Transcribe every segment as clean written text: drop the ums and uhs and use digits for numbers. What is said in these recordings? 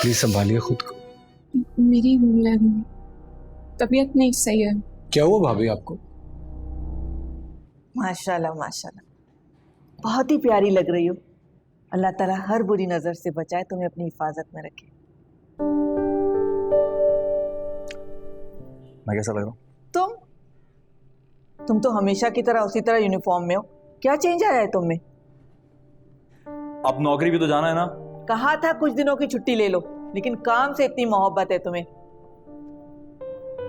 Please संभालिए खुद को। मेरी तबीयत नहीं सही है। क्या हुआ भाभी आपको? माशाल्लाह माशाल्लाह, बहुत ही प्यारी लग रही हो। अल्लाह ताला हर बुरी नजर से बचाए, तुम्हें अपनी हिफाजत में रखे। मैं कैसा लग रहा हूँ? तुम तो हमेशा की तरह उसी तरह यूनिफॉर्म में हो। क्या चेंज आया है तुम में? अब नौकरी भी तो जाना है ना। कहा था कुछ दिनों की छुट्टी ले लो, लेकिन काम से इतनी मोहब्बत है तुम्हें।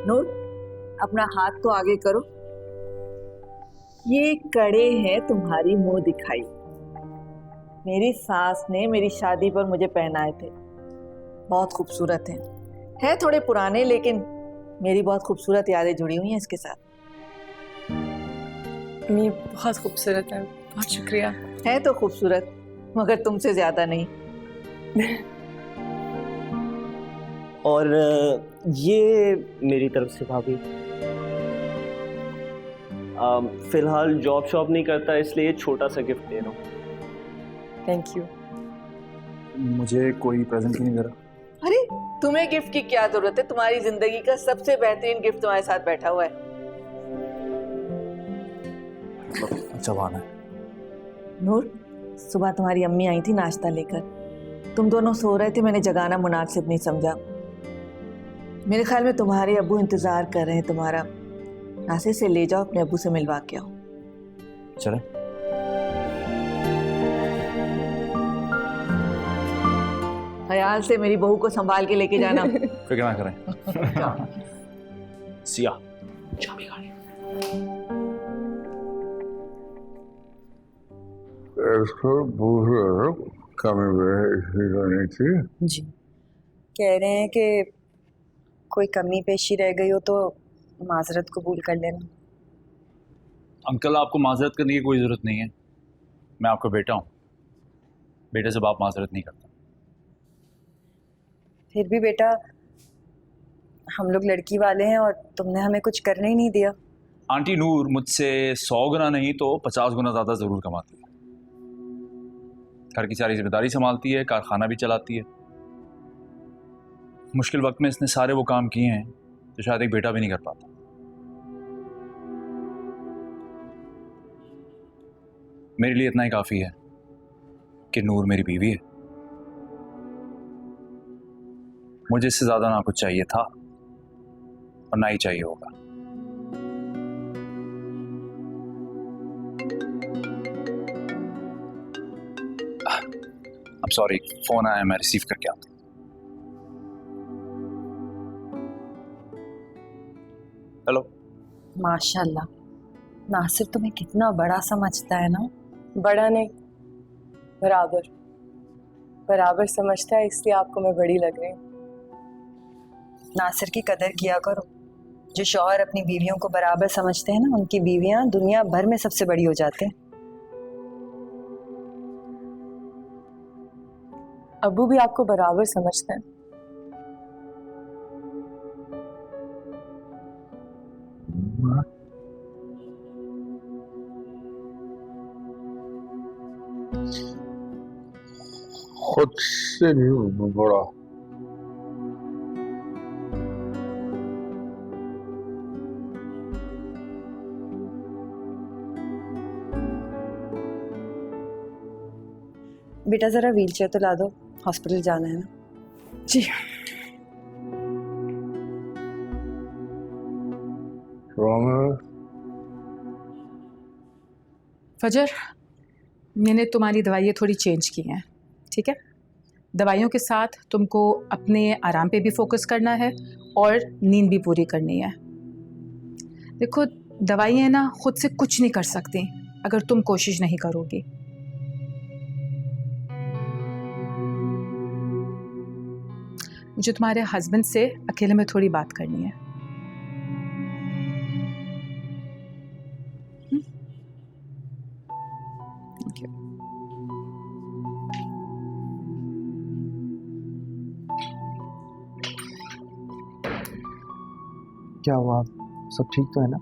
नूर, अपना हाथ तो आगे करो। ये कड़े हैं तुम्हारी मुंह दिखाई। मेरी सास ने मेरी शादी पर मुझे पहनाए थे। बहुत खूबसूरत हैं। है थोड़े पुराने, लेकिन मेरी बहुत खूबसूरत यादें जुड़ी हुई हैं इसके साथ। ये बहुत खूबसूरत है, बहुत शुक्रिया। है तो खूबसूरत, मगर तुमसे ज्यादा नहीं। और ये मेरी तरफ से भाभी। फिलहाल जॉब शॉप नहीं करता, इसलिए छोटा सा गिफ्ट दे रहा हूँ। Thank you. मुझे कोई प्रेजेंट क्यों नहीं दे रहा? अरे तुम्हें गिफ्ट की क्या जरूरत है? तुम्हारी जिंदगी का सबसे बेहतरीन गिफ्ट तुम्हारे साथ बैठा हुआ है। अच्छा बहाना है। नूर, सुबह तुम्हारी अम्मी आई थी नाश्ता लेकर। तुम दोनों सो रहे थे, मैंने जगाना मुनासिब नहीं समझा। मेरे ख्याल में तुम्हारे अब्बू इंतजार कर रहे हैं तुम्हारा। नासिर से ले जाओ, अपने अब्बू से मिलवा के आओ। चले। ख्याल से मेरी बहू को संभाल के लेके जाना। फिक्र ना करें। सिया चाबी गाड़ी। इसको पूछ लो कमी पेशी तो नहीं थी। जी कह रहे हैं कि कोई कमी पेशी रह गई हो तो माजरत कबूल कर लेना। अंकल, आपको माजरत करने की कोई ज़रूरत नहीं है। मैं आपका बेटा हूँ। बेटे से बाप माजरत नहीं करता। फिर भी बेटा, हम लोग लड़की वाले हैं और तुमने हमें कुछ करने ही नहीं दिया। आंटी नूर मुझसे 100 गुना नहीं तो 50 गुना ज़्यादा ज़रूर कमाती है। घर की सारी जिम्मेदारी संभालती है, कारखाना भी चलाती है। मुश्किल वक्त में इसने सारे वो काम किए हैं जो शायद एक बेटा भी नहीं कर पाता। मेरे लिए इतना ही काफ़ी है कि नूर मेरी बीवी है। मुझे इससे ज़्यादा ना कुछ चाहिए था और ना ही चाहिए होगा। I'm sorry, फोन आया, मैं रिसीव करके आता हूँ। हेलो। माशाल्लाह, नासिर तुम्हें कितना बड़ा समझता है ना। बड़ा नहीं, बराबर बराबर समझता है, इसलिए आपको मैं बड़ी लग रही हूँ। नासिर की कदर किया करो। जो शौहर अपनी बीवियों को बराबर समझते हैं ना, उनकी बीवियां दुनिया भर में सबसे बड़ी हो जाते हैं। अब्बू भी आपको बराबर समझते हैं। खुद से भी बड़ा। बेटा जरा व्हीलचेयर तो ला दो, हॉस्पिटल जाना है ना। जी। फजर, मैंने तुम्हारी दवाइयाँ थोड़ी चेंज की हैं, ठीक है? दवाइयों के साथ तुमको अपने आराम पे भी फोकस करना है और नींद भी पूरी करनी है। देखो, दवाइयाँ ना खुद से कुछ नहीं कर सकती अगर तुम कोशिश नहीं करोगी। मुझे तुम्हारे हस्बैंड से अकेले में थोड़ी बात करनी है। क्या हुआ? सब ठीक तो है ना?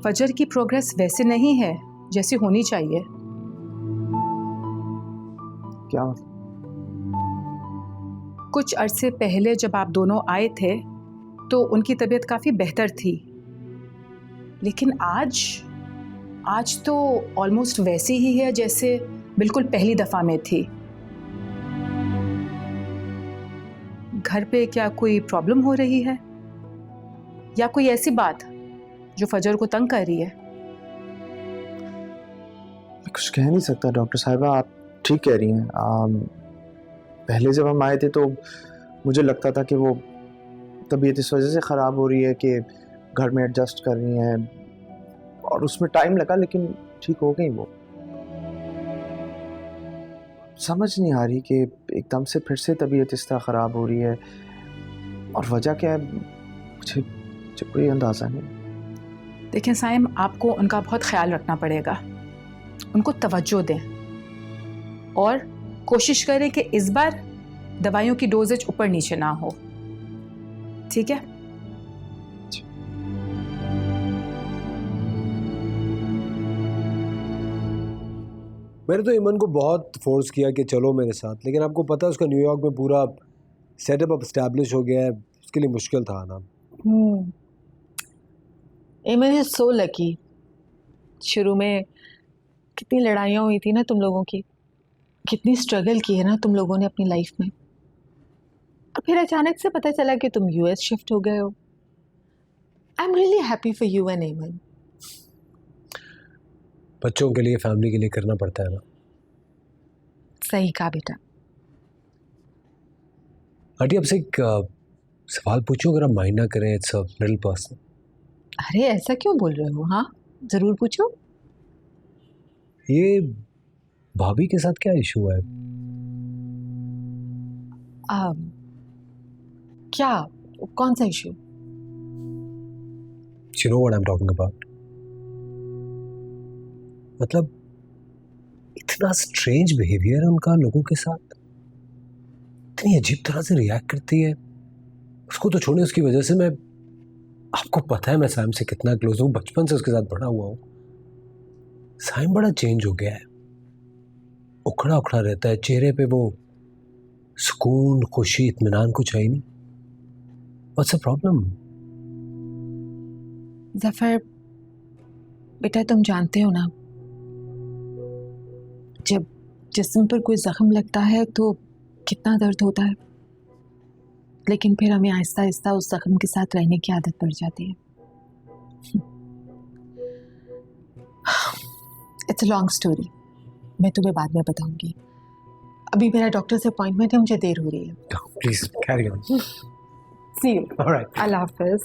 फजर की प्रोग्रेस वैसे नहीं है जैसी होनी चाहिए। क्या? कुछ अरसे पहले जब आप दोनों आए थे तो उनकी तबीयत काफ़ी बेहतर थी, लेकिन आज तो ऑलमोस्ट वैसी ही है जैसे बिल्कुल पहली दफ़ा में थी। घर पे क्या कोई प्रॉब्लम हो रही है या कोई ऐसी बात जो फजर को तंग कर रही है? मैं कुछ कह नहीं सकता डॉक्टर साहिबा, आप ठीक कह रही हैं। पहले जब हम आए थे तो मुझे लगता था कि वो तबीयत इस वजह से ख़राब हो रही है कि घर में एडजस्ट कर रही हैं, और उसमें टाइम लगा लेकिन ठीक हो गई वो। समझ नहीं आ रही कि एकदम से फिर से तबीयत इस तरह ख़राब हो रही है, और वजह क्या है मुझे कोई अंदाज़ा नहीं। देखें साइम, आपको उनका बहुत ख्याल रखना पड़ेगा, उनको तवज्जो दें और कोशिश करें कि इस बार दवाइयों की डोजेज ऊपर नीचे ना हो, ठीक है? मैंने तो ईमन को बहुत फोर्स किया कि चलो मेरे साथ, लेकिन आपको पता है उसका न्यूयॉर्क में पूरा सेटअप अब इस्टेब्लिश हो गया है, उसके लिए मुश्किल था आना। ईमन इज सो लकी। शुरू में कितनी लड़ाइयाँ हुई थी ना तुम लोगों की, कितनी स्ट्रगल की है ना तुम लोगों ने अपनी लाइफ में, और फिर अचानक से पता चला कि तुम यूएस शिफ्ट हो गए हो। I am really happy for you and ईमन। बच्चों के लिए, फैमिली के लिए करना पड़ता है ना। सही कहा बेटा। आंटी आपसे एक सवाल पूछूं, अगर आप माइंड ना करें, इट्स अ लिटिल पर्सनल। अरे ऐसा क्यों बोल रहे हो? हाँ ज़रूर पूछो। ये भाभी के साथ क्या इशू है? क्या, कौन सा issue? You know what I'm talking about? मतलब इतना स्ट्रेंज बिहेवियर है उनका लोगों के साथ, इतनी अजीब तरह से रिएक्ट करती है। उसको तो छोड़े, उसकी वजह से मैं, आपको पता है मैं साइम से कितना क्लोज हूँ, बचपन से उसके साथ बड़ा हुआ हूँ। साइम बड़ा चेंज हो गया है, उखड़ा उखड़ा रहता है, चेहरे पे वो सुकून, खुशी, इत्मीनान कुछ है ही नहीं। What's the problem? जफर बेटा, तुम जानते हो ना, जब जिस्म पर कोई जख्म लगता है तो कितना दर्द होता है, लेकिन फिर हमें आहिस्ता आहिस्ता उस जख्म के साथ रहने की आदत पड़ जाती है। इट्स अ लॉन्ग स्टोरी, मैं तुम्हें बाद में बताऊंगी। अभी मेरा डॉक्टर से अपॉइंटमेंट है, मुझे देर हो रही है। Please carry on. See you. All right. अल्लाह हाफिज़।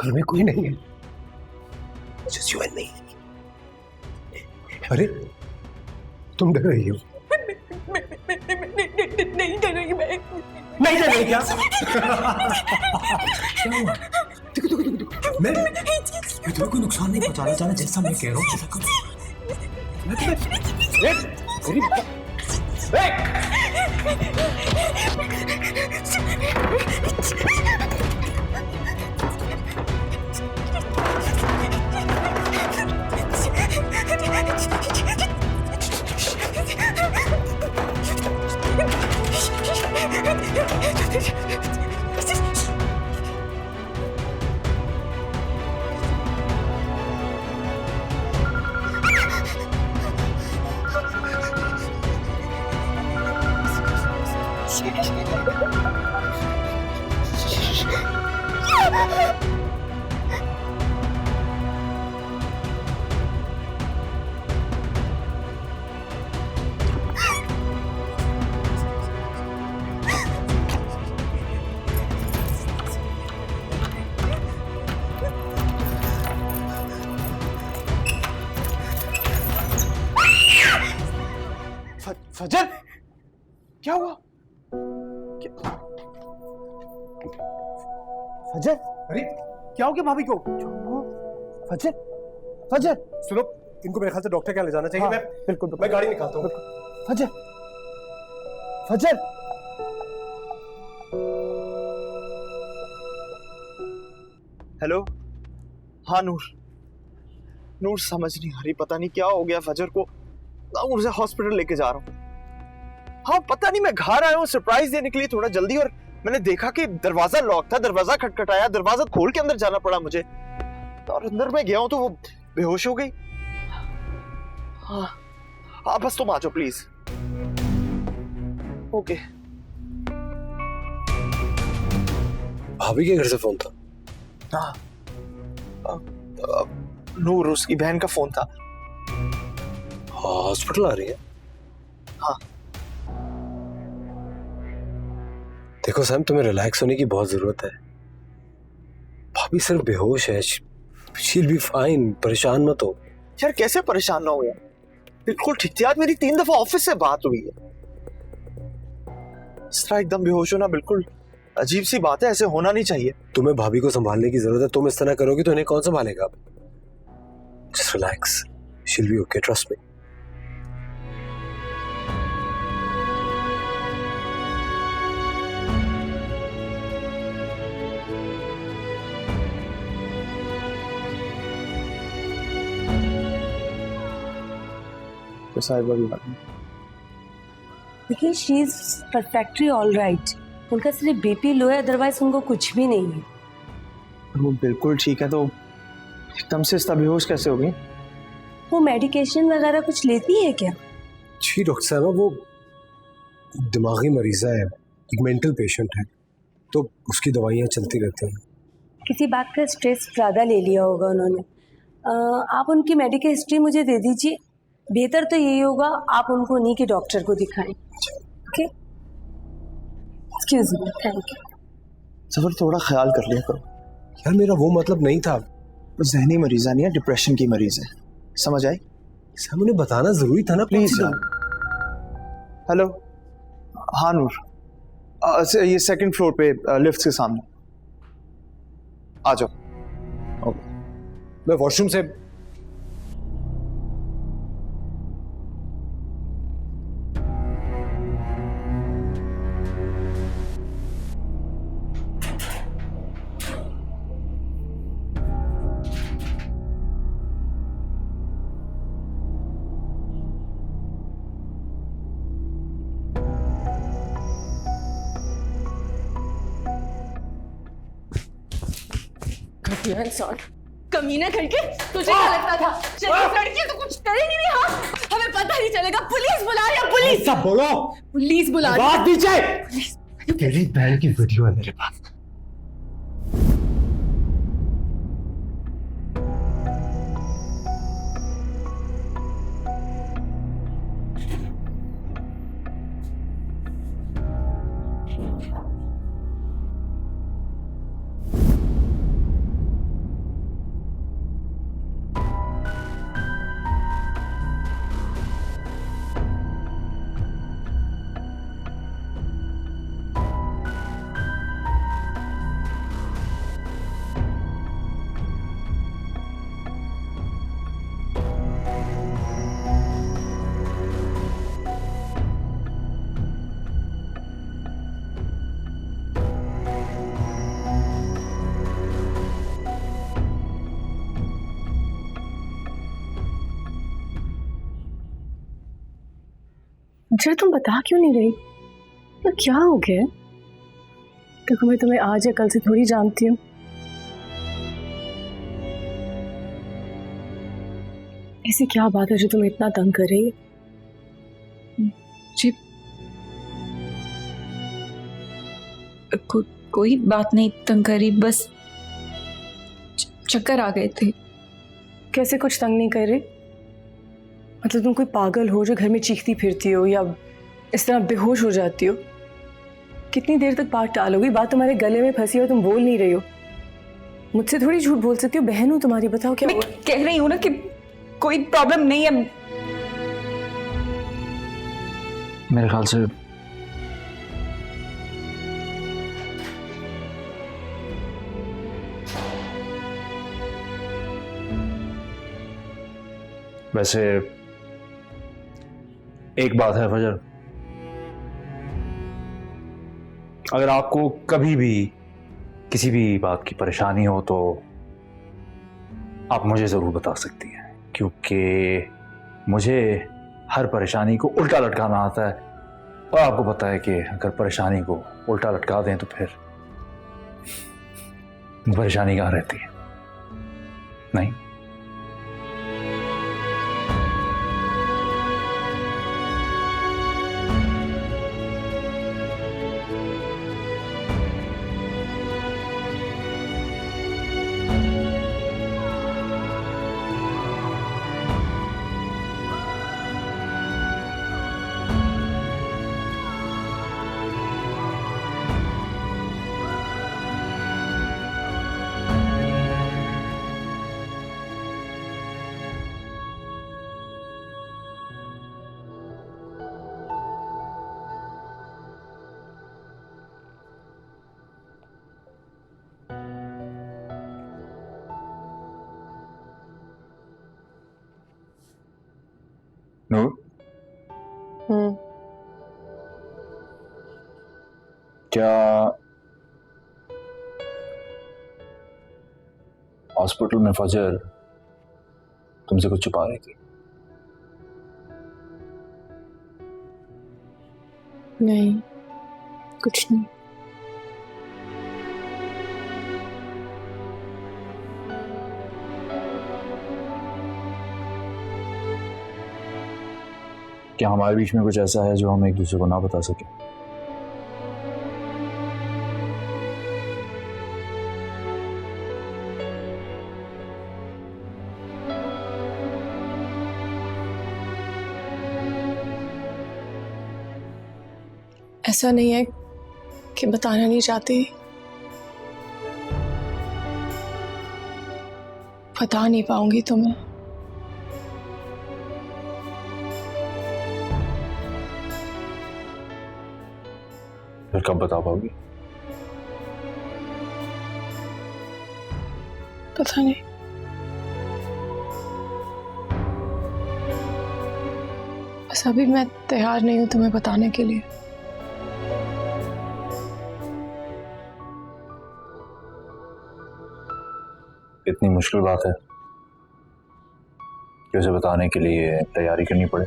घर में कोई नहीं है, just you and me. अरे तुम डर रही हो? नहीं डर रही मैं। नहीं डर रही क्या? देखो मैं तुम्हें कोई नुकसान नहीं पहुंचाना चाहता, जैसा मैं कह रहा हूँ ऐसा करो। मैं तुम्हें फजर, क्या हुआ? फजर, अरे क्या हो गया भाभी को? फजर, फजर, सुनो, इनको मेरे ख्याल से डॉक्टर के यहाँ ले जाना चाहिए। हाँ, मैं बिल्कुल मैं गाड़ी निकालता हूँ। फजर, फजर, हेलो, हाँ नूर, नूर समझ नहीं आ रही, पता नहीं क्या हो गया फजर को। मैं उसे हॉस्पिटल लेके जा रहा हूँ। हाँ पता नहीं, मैं घर आया हूँ सरप्राइज देने के लिए थोड़ा जल्दी, और मैंने देखा कि दरवाजा लॉक था, दरवाजा खटखटाया, दरवाजा खोल के अंदर जाना पड़ा मुझे, और अंदर मैं गया हूँ तो वो बेहोश हो गई। हाँ हाँ बस तुम आ जाओ प्लीज। ओके। भाभी के घर से फोन था? हाँ नूर, उसकी बहन का फोन था। हॉस्पिटल आ रही है? हाँ। देखो सैम, तुम्हें रिलैक्स होने की बहुत जरूरत है। भाभी सिर्फ बेहोश है, शील बी फाइन, परेशान मत हो। यार कैसे परेशान ना हो यार, बिल्कुल ठीक थी। आज मेरी 3 दफा ऑफिस से बात हुई है। इस तरह एकदम बेहोश होना बिल्कुल अजीब सी बात है, ऐसे होना नहीं चाहिए। तुम्हें भाभी को संभालने की जरूरत है, तुम इस तरह करोगे तो इन्हें कौन संभालेगा? Just relax, she'll be okay, trust me. साहिबा भी बात नहीं। देखिए she is perfectly all right, उनका सिर्फ बीपी लो है, अदरवाइज उनको कुछ भी नहीं है। वो बिल्कुल ठीक है, तो एकदम से इस तरह बेहोश कैसे हो गई? वो मेडिकेशन वगैरह कुछ लेती है क्या? जी डॉक्टर साहब, वो दिमागी मरीजा है, एक मेंटल पेशेंट है, तो उसकी दवाइयाँ चलती रहती हैं। किसी बात का स्ट्रेस ज़्यादा ले लिया होगा उन्होंने। आप उनकी मेडिकल हिस्ट्री मुझे दे दीजिए। बेहतर तो यही होगा आप उनको उन्हीं के डॉक्टर को दिखाएं। Okay, excuse me, thank you. सफर थोड़ा ख्याल कर लिया करो यार, मेरा वो मतलब नहीं था। वो जहनी मरीजा नहीं है, डिप्रेशन की मरीज है, समझ आई? सर उन्हें बताना जरूरी था ना प्लीज यार। हेलो, हाँ नूर, ये 2nd फ्लोर पे लिफ्ट के सामने आ जाओ। मैं वॉशरूम से इंसान कमीना करके तुझे क्या लगता था लड़की तो कुछ करेगी नहीं? हाँ हमें पता नहीं चलेगा। पुलिस बुला या पुलिस सब बोलो, पुलिस बुला बात नीचे। तेरी बहन की वीडियो है मेरे पास। अच्छा तुम बता क्यों नहीं रही? तो क्या हो गया? देखो मैं तुम्हें आज या कल से थोड़ी जानती हूँ। ऐसी क्या बात है जो तुम्हें इतना तंग कर रही है? जी कोई बात नहीं तंग करी, बस चक्कर आ गए थे। कैसे कुछ तंग नहीं कर रही? मतलब तुम कोई पागल हो जो घर में चीखती फिरती हो या इस तरह बेहोश हो जाती हो? कितनी देर तक बात टालोगी? बात तुम्हारे गले में फंसी हो, तुम बोल नहीं रही हो। मुझसे थोड़ी झूठ बोल सकती हो, बहन हूं तुम्हारी। बताओ क्या मैं हुआ? कह रही हूँ ना कि कोई प्रॉब्लम नहीं है। मेरे ख्याल से वैसे एक बात है फजर, अगर आपको कभी भी किसी भी बात की परेशानी हो तो आप मुझे ज़रूर बता सकती हैं, क्योंकि मुझे हर परेशानी को उल्टा लटकाना आता है और आपको पता है कि अगर परेशानी को उल्टा लटका दें तो फिर परेशानी कहाँ रहती है? नहीं। नूर, क्या हॉस्पिटल में फजर तुमसे कुछ छुपा रही थी? नहीं, कुछ नहीं। क्या हमारे बीच में कुछ ऐसा है जो हम एक दूसरे को ना बता सके? ऐसा नहीं है कि बताना नहीं चाहती, बता नहीं पाऊंगी तुम्हें। फिर कब बता पाओगी? पता नहीं। बस अभी मैं तैयार नहीं हूं तुम्हें बताने के लिए। इतनी मुश्किल बात है कि उसे बताने के लिए तैयारी करनी पड़े?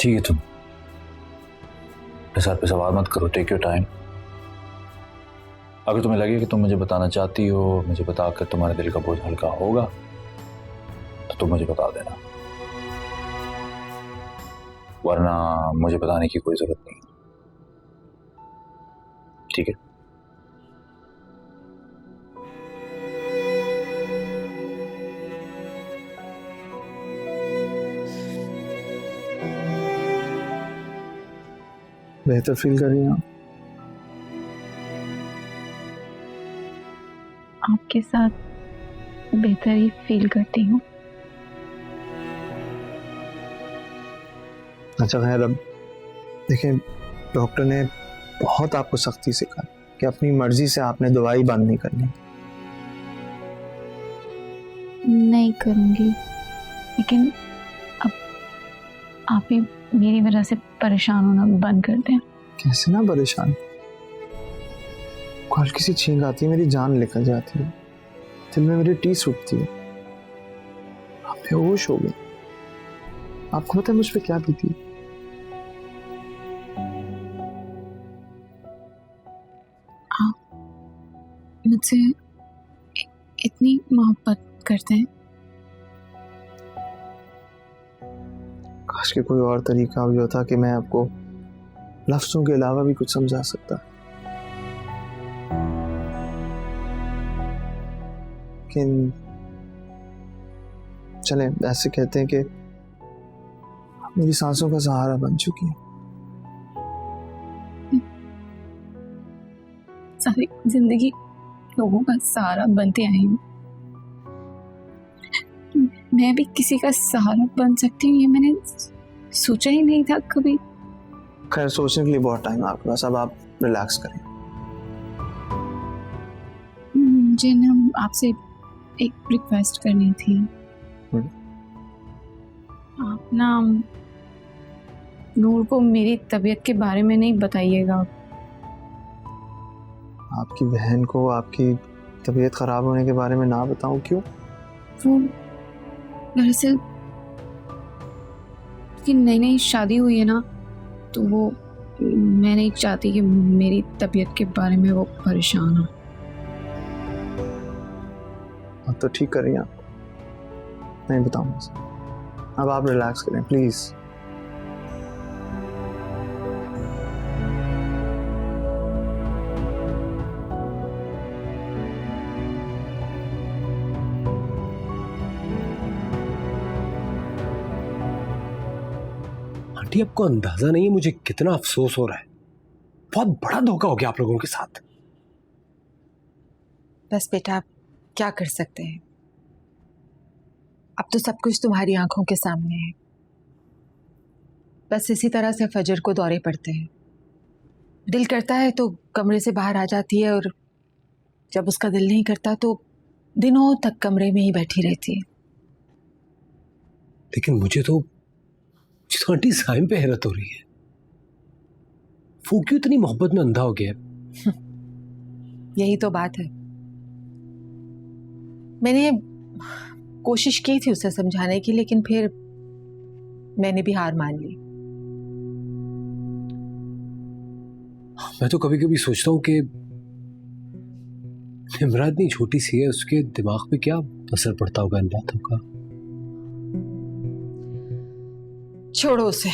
ठीक है, तुम सर पे सवाल मत करो, टेक योर टाइम। अगर तुम्हें लगे कि तुम मुझे बताना चाहती हो, मुझे बताकर तुम्हारे दिल का बोझ हल्का होगा, तो तुम मुझे बता देना, वरना मुझे बताने की कोई जरूरत नहीं। ठीक है? बेहतर फील कर रही हूँ? आपके साथ बेहतर ही फील करती हूँ। अच्छा खैर, अब देखिए, डॉक्टर ने बहुत आपको सख्ती से कहा कि अपनी मर्जी से आपने दवाई बंद नहीं करनी। नहीं करूँगी, लेकिन अब आप ही मेरी वजह से परेशान होना बंद कर दें। कैसे ना परेशान, कल किसी छींक आती है मेरी जान लेकर जाती है, दिल में मेरी टीस उठती है, आप बेहोश हो गए। आपको पता है मुझ पे क्या बीती? आप मुझसे इतनी मोहब्बत करते हैं। काश के कोई और तरीका भी होता कि मैं आपको लफ्जों के अलावा भी कुछ समझा सकता, लेकिन चले ऐसे कहते हैं कि आप मेरी सांसों का सहारा बन चुकी है। सारी जिंदगी लोगों का सहारा बनते आई हूँ, मैं भी किसी का सहारा बन सकती हूँ ये मैंने सोचा ही नहीं था कभी। खैर सोचने के लिए बहुत टाइम है आपके पास, अब आप रिलैक्स करें। मुझे ना आपसे एक रिक्वेस्ट करनी थी। आप ना नूर को मेरी तबीयत के बारे में नहीं बताइएगा। आपकी बहन को आपकी तबीयत खराब होने के बारे में ना बताऊं? क्यों? वो दरअसल कि नई नई शादी हुई है ना, तो वो मैं नहीं चाहती कि मेरी तबीयत के बारे में वो परेशान हो। अब तो ठीक कर रही हैं आप, नहीं बताऊंगा। अब आप रिलैक्स करें प्लीज। आंटी आपको अंदाजा नहीं है मुझे कितना अफसोस हो रहा है। बहुत बड़ा धोखा हो गया आप लोगों के साथ। बस बेटा आप क्या कर सकते हैं, अब तो सब कुछ तुम्हारी आंखों के सामने है। बस इसी तरह से फजर को दौरे पड़ते हैं, दिल करता है तो कमरे से बाहर आ जाती है और जब उसका दिल नहीं करता तो दिनों तक कमरे में ही बैठी रहती है। लेकिन मुझे तो आंटी साइम पे हैरत हो रही है, वो क्यों इतनी मोहब्बत में अंधा हो गया? यही तो बात है। मैंने कोशिश की थी उसे समझाने की, लेकिन फिर मैंने भी हार मान ली। मैं तो कभी कभी सोचता हूँ कि इमरान इतनी छोटी सी है, उसके दिमाग पे क्या असर पड़ता होगा इन बातों का। छोड़ो उसे,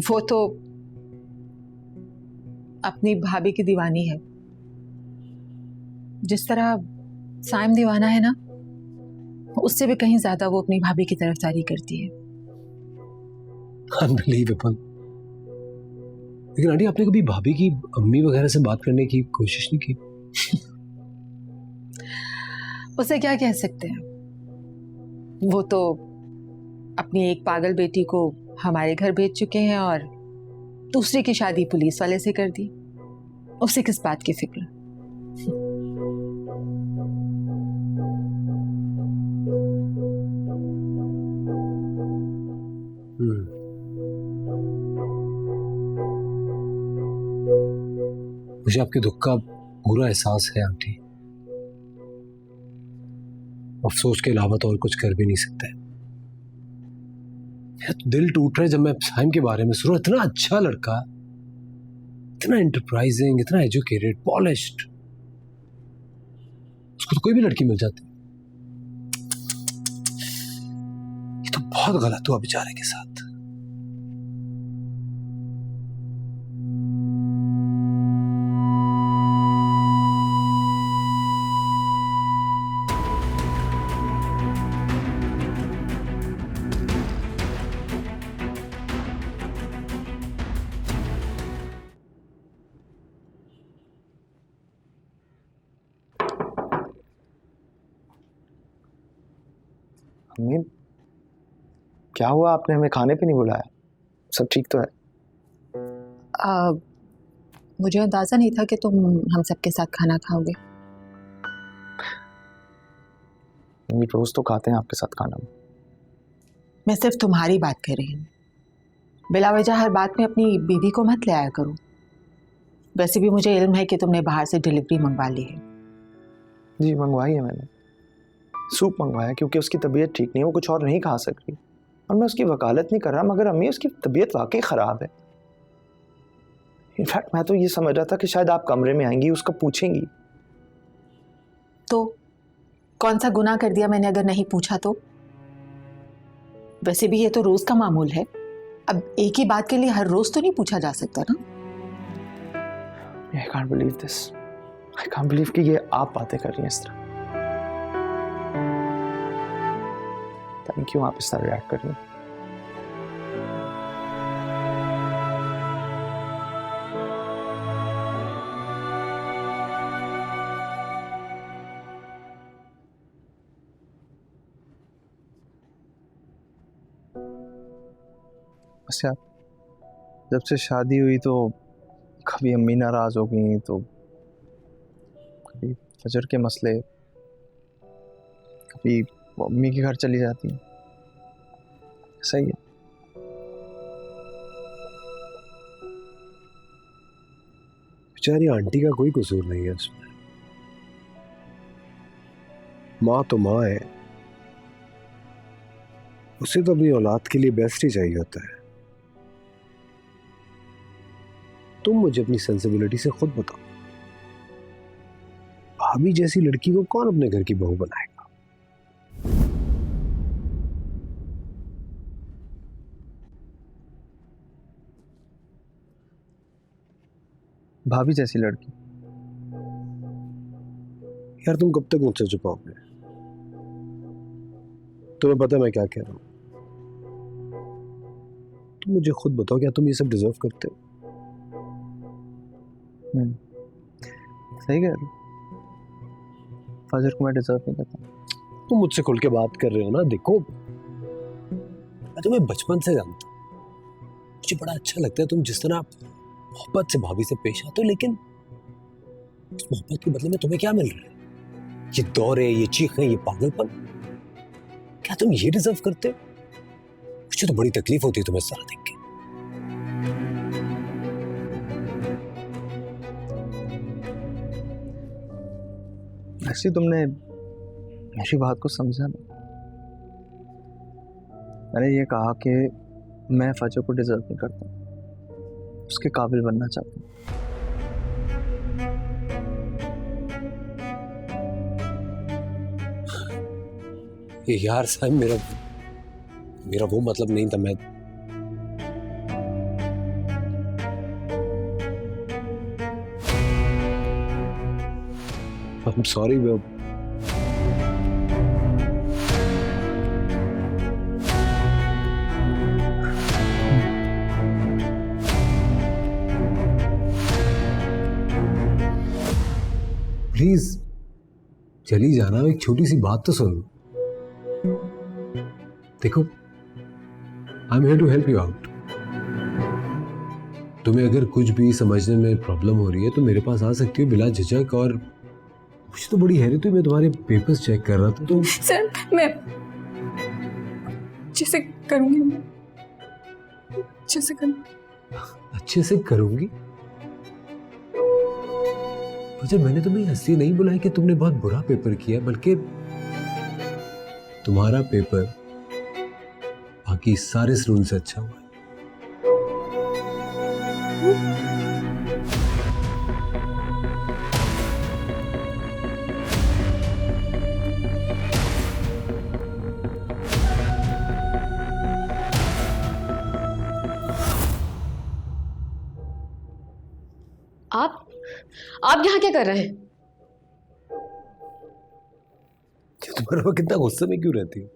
वो तो अपनी भाभी की दीवानी है। जिस तरह साइम दीवाना है ना, उससे भी कहीं ज्यादा वो अपनी भाभी की तरफदारी करती है। अनबिलीवेबल। लेकिन आंटी आपने कभी भाभी की अम्मी वगैरह से बात करने की कोशिश नहीं की? उसे क्या कह सकते हैं, वो तो अपनी एक पागल बेटी को हमारे घर भेज चुके हैं और दूसरे की शादी पुलिस वाले से कर दी। उसे किस बात की फिक्र। मुझे आपके दुख का पूरा एहसास है आंटी। अफसोस के अलावा तो और कुछ कर भी नहीं सकते। मेरा तो दिल टूट रहा है जब मैं साइम के बारे में सुना। इतना अच्छा लड़का, इतना एंटरप्राइजिंग, इतना एजुकेटेड, पॉलिश्ड, उसको तो कोई भी लड़की मिल जाती। ये तो बहुत गलत हुआ बेचारे के साथ। अम्मी क्या हुआ, आपने हमें खाने पे नहीं बुलाया? सब ठीक तो है? मुझे अंदाजा नहीं था कि तुम हम सबके साथ खाना खाओगे। अम्मी रोज तो खाते हैं आपके साथ खाना। मैं सिर्फ तुम्हारी बात कर रही हूँ। बिला वजह हर बात में अपनी बीवी को मत ले आया करो। वैसे भी मुझे इल्म है कि तुमने बाहर से डिलीवरी मंगवा ली है। जी मंगवाई है मैंने, सूप मंगवाया क्योंकि उसकी तबीयत ठीक नहीं है, वो कुछ और नहीं खा सक रही। और मैं उसकी वकालत नहीं कर रहा, मगर अम्मी उसकी तबीयत वाकई ख़राब है। इनफैक्ट मैं तो ये समझ रहा था कि शायद आप कमरे में आएंगी, उसको पूछेंगी। तो कौन सा गुनाह कर दिया मैंने अगर नहीं पूछा तो? वैसे भी ये तो रोज का मामूल है। अब एक ही बात के लिए हर रोज तो नहीं पूछा जा सकता ना। I can't believe this. I can't believe कि ये आप बातें कर रही हैं इस तरह। पता नहीं क्यों आप इस तरह रिएक्ट कर रही हैं। बस यार, जब से शादी हुई तो कभी अम्मी नाराज हो गई, तो कभी फजर के मसले, कभी वो अम्मी के घर चली जाती हैं। सही है। बेचारी आंटी का कोई कसूर नहीं है उसमें। माँ तो माँ है, उसे तो अपनी औलाद के लिए बेस्ट ही चाहिए होता है। तुम मुझे अपनी सेंसिबिलिटी से खुद बताओ, भाभी जैसी लड़की को कौन अपने घर की बहू बनाएगा? भाभी जैसी लड़की? यार तुम कब तक मुझसे छुपाओगे? तुम्हें पता है मैं क्या कह रहा हूं? तुम मुझे खुद बताओ, क्या तुम ये सब डिजर्व करते हो? सही कह रहे हो। फजर को मैं डिजर्व नहीं करता। तुम मुझसे खुल के बात कर रहे हो ना। देखो, मैं तुम्हें बचपन से जानता हूं, मुझे बड़ा अच्छा लगता है तुम जिस तरह मोहब्बत से भाभी से पेश आते हो, लेकिन उस मोहब्बत के बदले में तुम्हें क्या मिल रहा है? ये दौरे, ये चीखें, ये पागलपन, क्या तुम ये डिजर्व करते हो? मुझे तो बड़ी तकलीफ होती है तुम्हें सारा देख के। ऐसे तुमने मेरी बात को समझा नहीं। मैंने ये कहा कि मैं फजर को डिजर्व नहीं करता, उसके काबिल बनना चाहता हूँ। यार साहब, मेरा वो मतलब नहीं था। मैं I'm sorry, Will. प्लीज चली जाना, एक छोटी सी बात तो सुन। देखो, I am here to help you out. तुम्हें अगर कुछ भी समझने में प्रॉब्लम हो रही है तो मेरे पास आ सकती हो बिला झिझक। और मुझे तो बड़ी हैरत हुई, मैं तुम्हारे पेपर्स चेक कर रहा था तो। सर मैं अच्छे से करूंगी, अच्छे से करूंगी। अच्छे से करूंगी? मुझे मैंने तुम्हें इसलिए नहीं बुलाया कि तुमने बहुत बुरा पेपर किया, बल्कि तुम्हारा पेपर बाकी सारे स्टूडेंट से अच्छा हुआ है। आप यहाँ क्या कर रहे हैं? तुम्हारा कितना गुस्से में क्यों रहती है?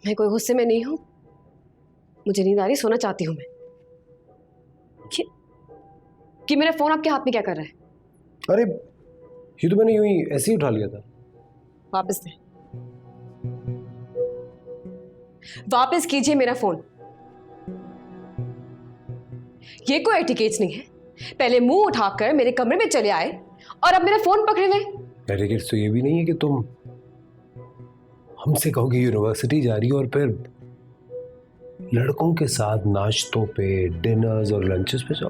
मैं कोई गुस्से में नहीं हूं, मुझे नींद आ रही, सोना चाहती हूं मैं। कि मेरा फोन आपके हाथ में क्या कर रहा है? अरे ये तो मैंने यूं ही ऐसे ही उठा लिया था। वापस दे, वापस कीजिए मेरा फोन। ये कोई एटिकेट्स नहीं है। पहले मुंह उठाकर मेरे कमरे में चले आए और अब मेरा फोन पकड़े हुए। एटिकेट्स तो ये भी नहीं है कि तुम हमसे कहोगे यूनिवर्सिटी जा रही हो और फिर लड़कों के साथ नाश्तों पे, डिनर्स और लंचेस पे जाओ।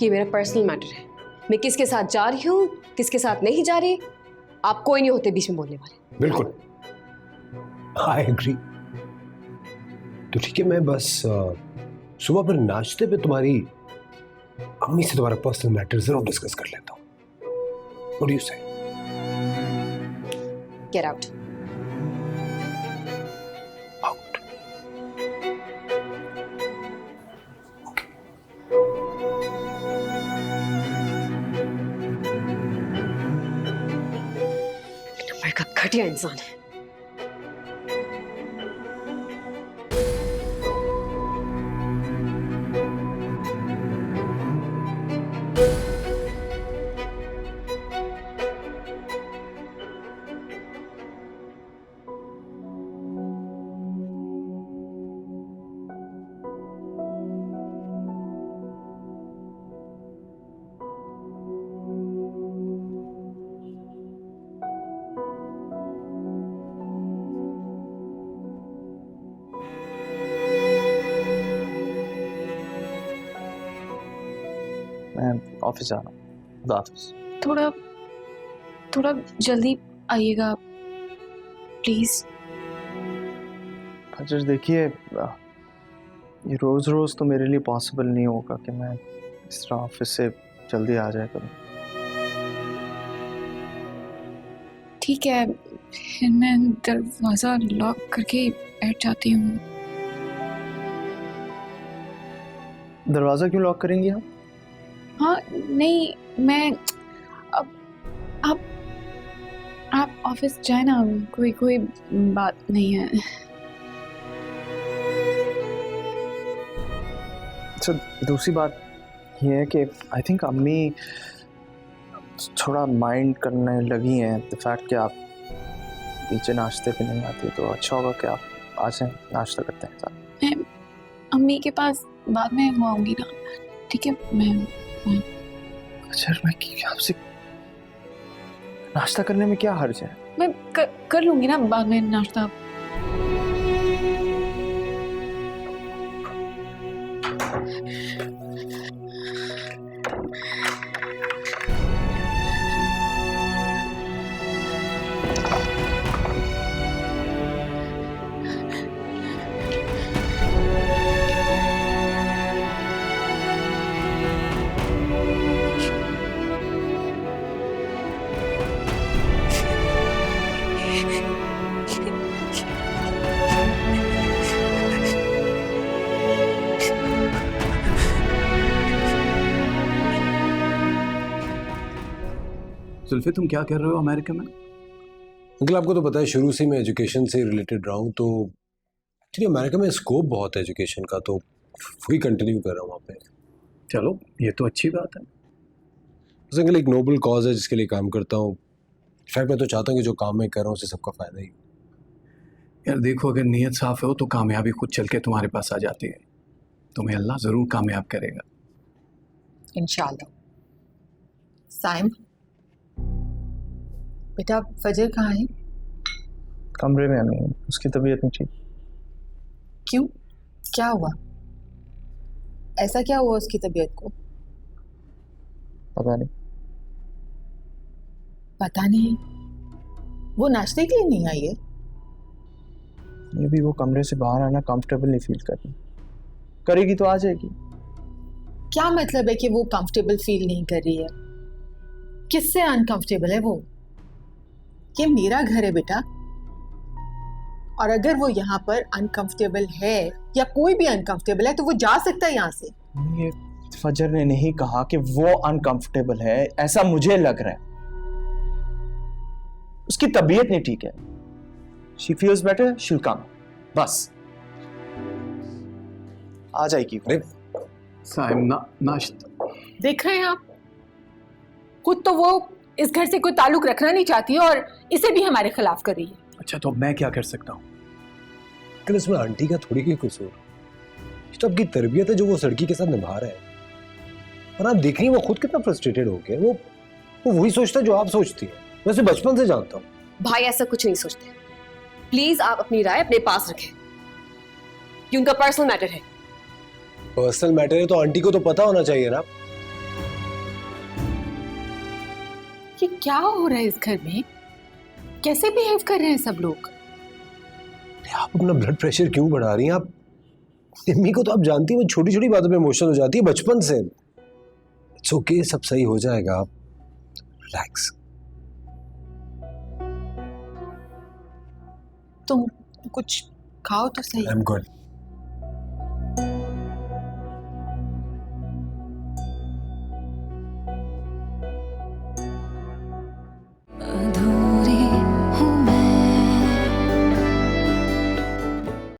ये मेरा पर्सनल मैटर है। मैं किसके साथ जा रही हूँ, किसके साथ नहीं जा रही, आप कोई नहीं होते बीच में बोलने वाले। बिल्कुल, आई एग्री। तो ठीक है, मैं बस सुबह पर नाश्ते पे तुम्हारी अम्मी से तुम्हारा पर्सनल मैटर जरूर डिस्कस कर लेता हूँ। व्हाट डू यू से? Get out. आउट। नंबर का घटिया इंसान है। मैं ऑफिस जा रहा हूँ। खुदा हाफिज़। थोड़ा जल्दी आइएगा प्लीज। फजर देखिए, ये रोज़ रोज़ तो मेरे लिए पॉसिबल नहीं होगा कि मैं इस तरह ऑफिस से जल्दी आ जाया करूँ। ठीक है, फिर मैं दरवाज़ा लॉक करके बैठ जाती हूँ। दरवाज़ा क्यों लॉक करेंगी आप? हाँ नहीं, मैं अब आप ऑफिस जाए ना, कोई बात नहीं है। अच्छा, दूसरी बात ये है कि आई थिंक अम्मी थोड़ा माइंड करने लगी हैं द फैक्ट कि आप नीचे नाश्ते पे नहीं आती, तो अच्छा होगा कि आप आ जाएं, नाश्ता करते हैं साथ। मैं अम्मी के पास बाद में आऊँगी ना, ठीक है? मैं अच्छा, मैं आपसे नाश्ता करने में क्या हर्ज है? मैं कर लूँगी ना बाद में नाश्ता। जुल्फे, तुम क्या कर रहे हो अमेरिका में? अंकल, आपको तो पता है शुरू से मैं एजुकेशन से रिलेटेड रहा हूँ, तो एक्चुअली अमेरिका में स्कोप बहुत है एजुकेशन का, तो वही कंटिन्यू कर रहा हूँ वहाँ पे। चलो, ये तो अच्छी बात है। बस अंकल, एक नोबल कॉज है जिसके लिए काम करता हूँ। शायद मैं तो चाहता हूँ कि जो काम मैं कर रहा हूँ उससे सबका फ़ायदा ही। यार देखो, अगर नीयत साफ हो तो कामयाबी खुद चल के तुम्हारे पास आ जाती है। तुम्हें अल्लाह ज़रूर कामयाब करेगा इंशाल्लाह। साइम, बेटा फजर कहाँ है? कमरे में नहीं, उसकी तबीयत नहीं ठीक। क्यों, क्या हुआ? ऐसा क्या हुआ उसकी तबीयत को? पता नहीं। पता नहीं? वो नाश्ते के लिए नहीं आई है? ये भी वो कमरे से बाहर आना कंफर्टेबल नहीं फील कर रही। करेगी तो आ जाएगी। क्या मतलब है कि वो कंफर्टेबल फील नहीं कर रही है? किससे अनकंफर्टेबल है वो? ये मेरा घर है बेटा, और अगर वो यहाँ पर अनकंफर्टेबल है या कोई भी अनकंफर्टेबल है तो वो जा सकता है यहाँ से। ये फजर ने नहीं कहा कि वो अनकंफर्टेबल है, ऐसा मुझे लग रहा है। उसकी तबीयत नहीं ठीक है। शी फील्स बेटर, शील कम। बस आ जाएगी। साइम, नाश्ता देख रहे हैं आप, खुद तो वो इस घर से कोई ताल्लुक रखना नहीं चाहती और इसे भी हमारे खिलाफ कर रही है। अच्छा, तो मैं क्या कर सकता हूँ? लेकिन इसमें आंटी का थोड़ी कोई कसूर। ये तो आपकी तरबियत है जो वो लड़की के साथ निभा रहा है। और आप देख रही हैं वो खुद कितना फ्रस्ट्रेटेड हो गया। वो वही सोचता है जो आप सोचती हैं। मैं उसे बचपन से जानता हूँ। भाई ऐसा कुछ नहीं सोचते। प्लीज आप अपनी राय अपने पास रखें। ये उनका पर्सनल मैटर है। पर्सनल मैटर है तो आंटी को तो पता होना चाहिए ना। ये क्या हो रहा है इस घर में? कैसे बिहेव कर रहे हैं सब लोग? आप अपना ब्लड प्रेशर क्यों बढ़ा रही हैं? आप मम्मी को तो आप जानती हैं, वो छोटी छोटी बातों पे इमोशनल हो जाती है बचपन से। इट्स ओके, सब सही हो जाएगा, आप रिलैक्स। तुम कुछ खाओ तो सही। I am good.